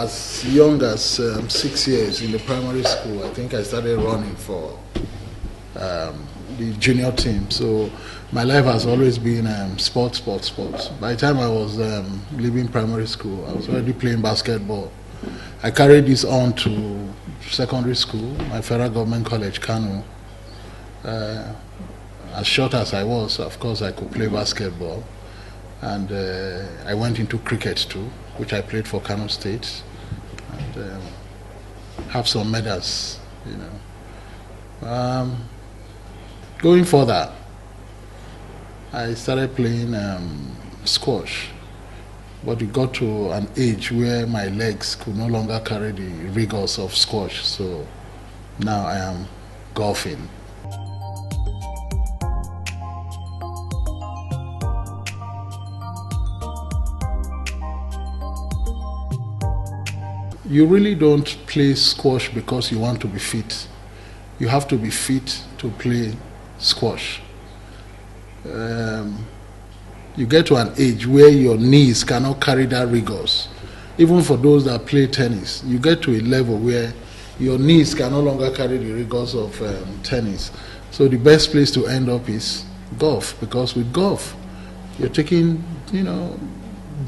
as young as 6 years in the primary school, I think I started running for the junior team. So my life has always been sports. By the time I was leaving primary school, I was already playing basketball. I carried this on to secondary school, my federal government college, Kano. As short as I was, of course, I could play basketball. And I went into cricket too, which I played for Kano State, and have some medals, you know. Going further, I started playing squash, but it got to an age where my legs could no longer carry the rigors of squash, so now I am golfing. You really don't play squash because you want to be fit. You have to be fit to play squash. You get to an age where your knees cannot carry that rigors. Even for those that play tennis, you get to a level where your knees can no longer carry the rigors of tennis. So the best place to end up is golf, because with golf, you're taking, you know,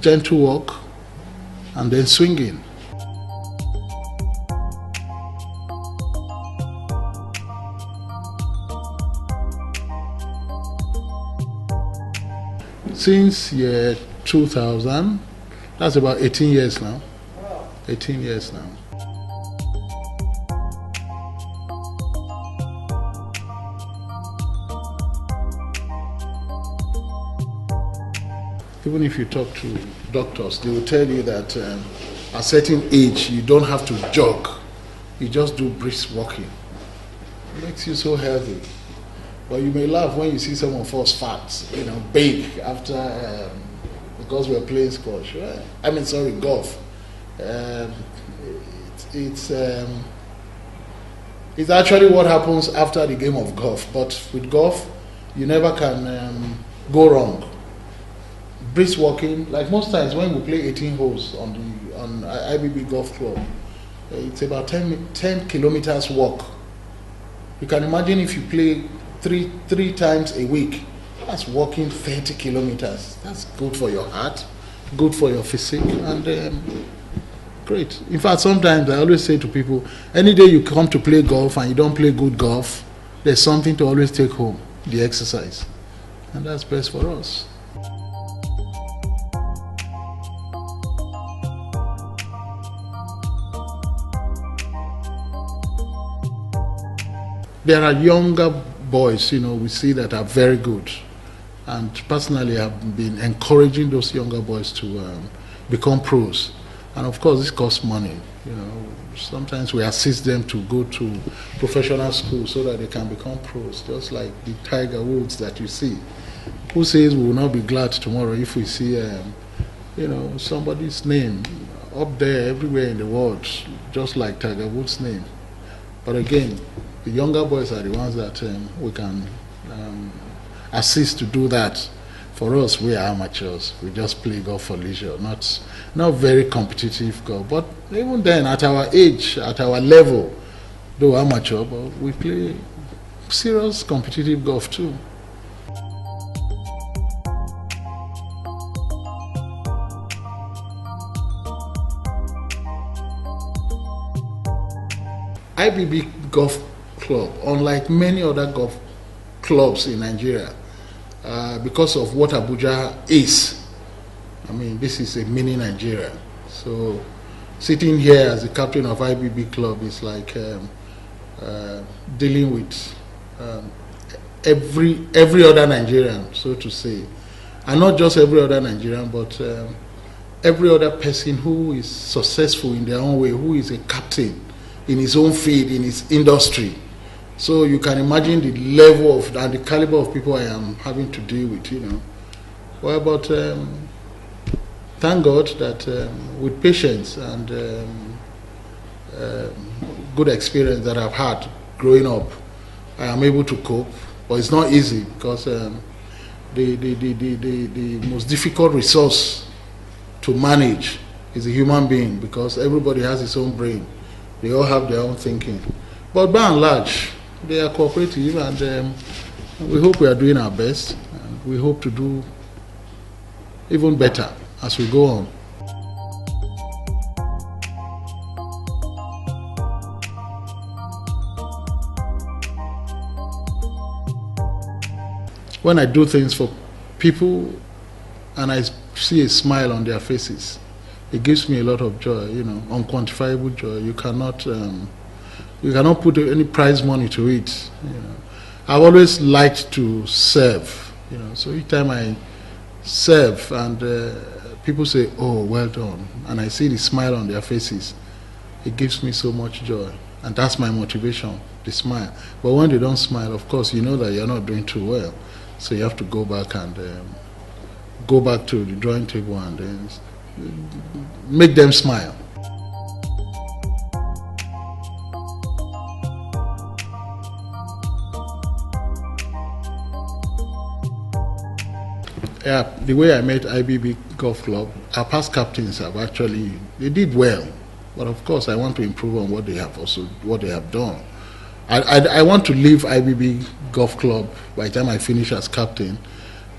gentle walk and then swinging. Since year 2000, that's about 18 years now. 18 years now. Even if you talk to doctors, they will tell you that at a certain age, you don't have to jog. You just do brisk walking. It makes you so healthy. But you may laugh when you see some of us fat, you know, big after, because we're playing squash. Right? Golf. It's actually what happens after the game of golf. But with golf, you never can go wrong. Brisk walking, like most times when we play 18 holes on IBB Golf Club, it's about 10 kilometers walk. You can imagine if you play three times a week, that's walking 30 kilometers. That's good for your heart, good for your physique, and great. In fact, sometimes I always say to people, any day you come to play golf and you don't play good golf, there's something to always take home, the exercise. And that's best for us. There are younger boys, you know, we see that are very good. And personally, I've been encouraging those younger boys to become pros. And of course, this costs money. You know, sometimes we assist them to go to professional school so that they can become pros, just like the Tiger Woods that you see. Who says we will not be glad tomorrow if we see, you know, somebody's name up there everywhere in the world, just like Tiger Woods' name. But again, the younger boys are the ones that we can assist to do that. For us, we are amateurs. We just play golf for leisure, not very competitive golf. But even then, at our age, at our level, though amateur, but we play serious competitive golf too. IBB Golf Club, unlike many other golf clubs in Nigeria, because of what Abuja is. I mean, this is a mini Nigeria. So sitting here as the captain of IBB Club is like dealing with every other Nigerian, so to say. And not just every other Nigerian, but every other person who is successful in their own way, who is a captain in his own field, in his industry. So you can imagine the level of and the caliber of people I am having to deal with, you know. Well, but thank God that with patience and good experience that I've had growing up, I am able to cope. But it's not easy because the most difficult resource to manage He's a human being because everybody has his own brain. They all have their own thinking. But by and large, they are cooperative, and we hope we are doing our best. And we hope to do even better as we go on. When I do things for people and I see a smile on their faces, it gives me a lot of joy, unquantifiable joy. You cannot put any prize money to it. I've always liked to serve, so each time I serve and people say, "Oh, well done," and I see the smile on their faces, it gives me so much joy. And that's my motivation, the smile. But when they don't smile, of course, you know that you're not doing too well. So you have to go back and go back to the drawing table and then make them smile. Yeah, the way I met IBB Golf Club, our past captains they did well. But of course, I want to improve on what they have done. I want to leave IBB Golf Club by the time I finish as captain.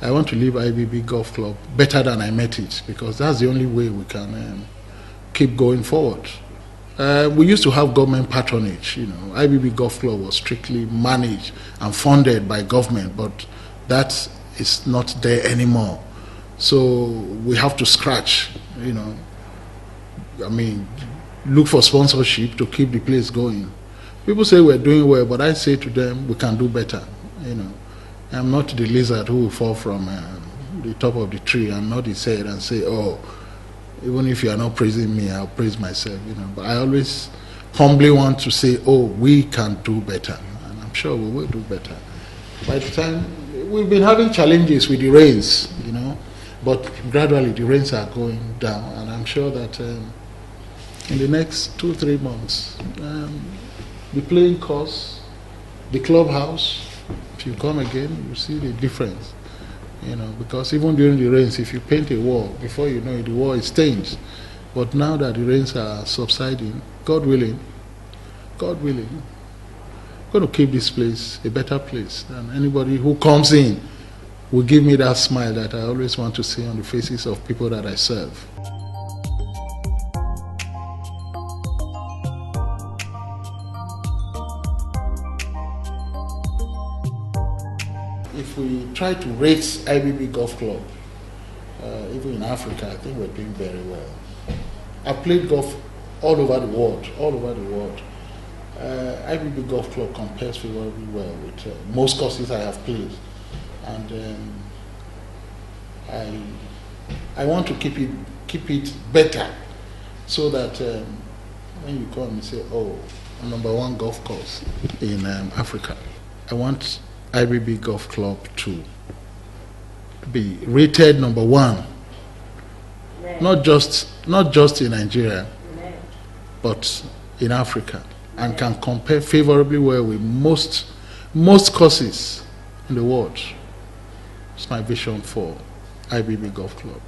I want to leave IBB Golf Club better than I met it, because that's the only way we can keep going forward. We used to have government patronage. IBB Golf Club was strictly managed and funded by government, but that is not there anymore. So we have to scratch. Look for sponsorship to keep the place going. People say we're doing well, but I say to them, we can do better. I'm not the lizard who will fall from the top of the tree and nod his head and say, "Oh, even if you are not praising me, I'll praise myself." But I always humbly want to say, "Oh, we can do better," and I'm sure we will do better. By the time we've been having challenges with the rains, but gradually the rains are going down, and I'm sure that in the next 2-3 months. The playing course, the clubhouse, if you come again, you see the difference. Because even during the rains, if you paint a wall, before you know it, the wall is stained. But now that the rains are subsiding, God willing, I'm going to keep this place a better place. And anybody who comes in will give me that smile that I always want to see on the faces of people that I serve. If we try to rate IBB Golf Club, even in Africa, I think we're doing very well. I've played golf all over the world, IBB Golf Club compares very well with most courses I have played. And I want to keep it better, so that when you come and say, "Oh, #1 golf course in Africa," I want IBB Golf Club to be rated #1, not just in Nigeria, but in Africa, and can compare favorably well with most courses in the world. It's my vision for IBB Golf Club.